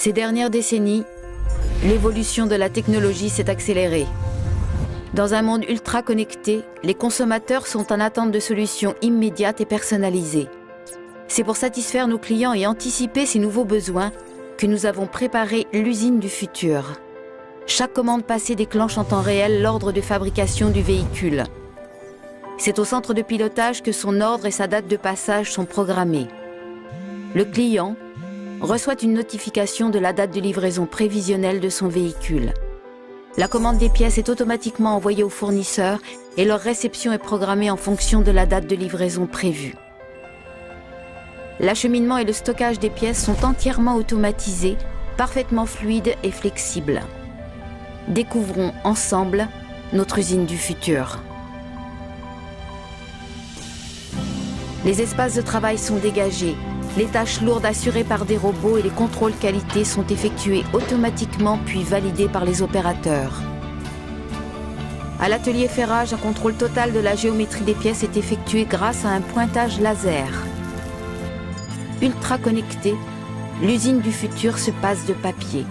Ces dernières décennies, l'évolution de la technologie s'est accélérée. Dans un monde ultra connecté, les consommateurs sont en attente de solutions immédiates et personnalisées. C'est pour satisfaire nos clients et anticiper ces nouveaux besoins que nous avons préparé l'usine du futur. Chaque commande passée déclenche en temps réel l'ordre de fabrication du véhicule. C'est au centre de pilotage que son ordre et sa date de passage sont programmés. Le client reçoit une notification de la date de livraison prévisionnelle de son véhicule. La commande des pièces est automatiquement envoyée au fournisseur et leur réception est programmée en fonction de la date de livraison prévue. L'acheminement et le stockage des pièces sont entièrement automatisés, parfaitement fluides et flexibles. Découvrons ensemble notre usine du futur. Les espaces de travail sont dégagés, les tâches lourdes assurées par des robots et les contrôles qualité sont effectués automatiquement puis validés par les opérateurs. À l'atelier ferrage, un contrôle total de la géométrie des pièces est effectué grâce à un pointage laser. Ultra connectée, l'usine du futur se passe de papier.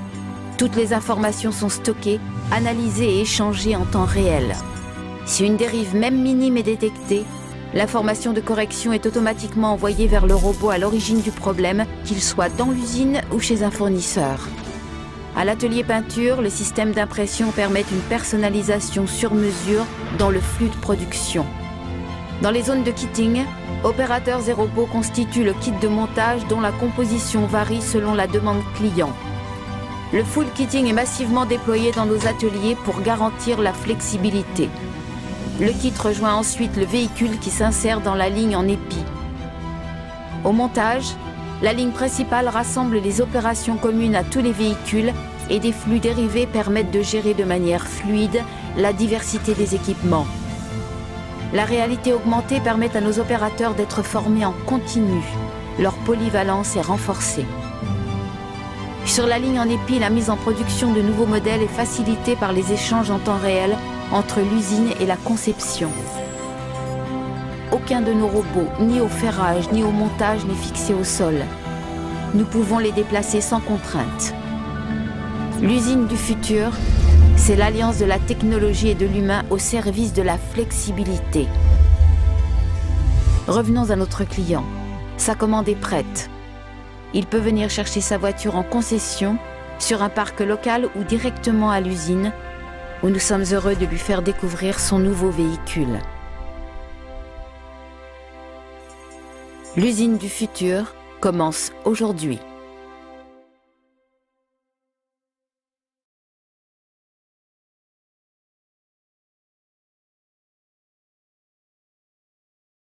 Toutes les informations sont stockées, analysées et échangées en temps réel. Si une dérive même minime est détectée, l'information de correction est automatiquement envoyée vers le robot à l'origine du problème, qu'il soit dans l'usine ou chez un fournisseur. À l'atelier peinture, le système d'impression permet une personnalisation sur mesure dans le flux de production. Dans les zones de kitting, opérateurs et robots constituent le kit de montage dont la composition varie selon la demande client. Le full kitting est massivement déployé dans nos ateliers pour garantir la flexibilité. Le kit rejoint ensuite le véhicule qui s'insère dans la ligne en épi. Au montage, la ligne principale rassemble les opérations communes à tous les véhicules et des flux dérivés permettent de gérer de manière fluide la diversité des équipements. La réalité augmentée permet à nos opérateurs d'être formés en continu. Leur polyvalence est renforcée. Sur la ligne en épi, la mise en production de nouveaux modèles est facilitée par les échanges en temps réel entre l'usine et la conception. Aucun de nos robots, ni au ferrage, ni au montage, n'est fixé au sol. Nous pouvons les déplacer sans contrainte. L'usine du futur, c'est l'alliance de la technologie et de l'humain au service de la flexibilité. Revenons à notre client. Sa commande est prête. Il peut venir chercher sa voiture en concession, sur un parc local ou directement à l'usine, où nous sommes heureux de lui faire découvrir son nouveau véhicule. L'usine du futur commence aujourd'hui.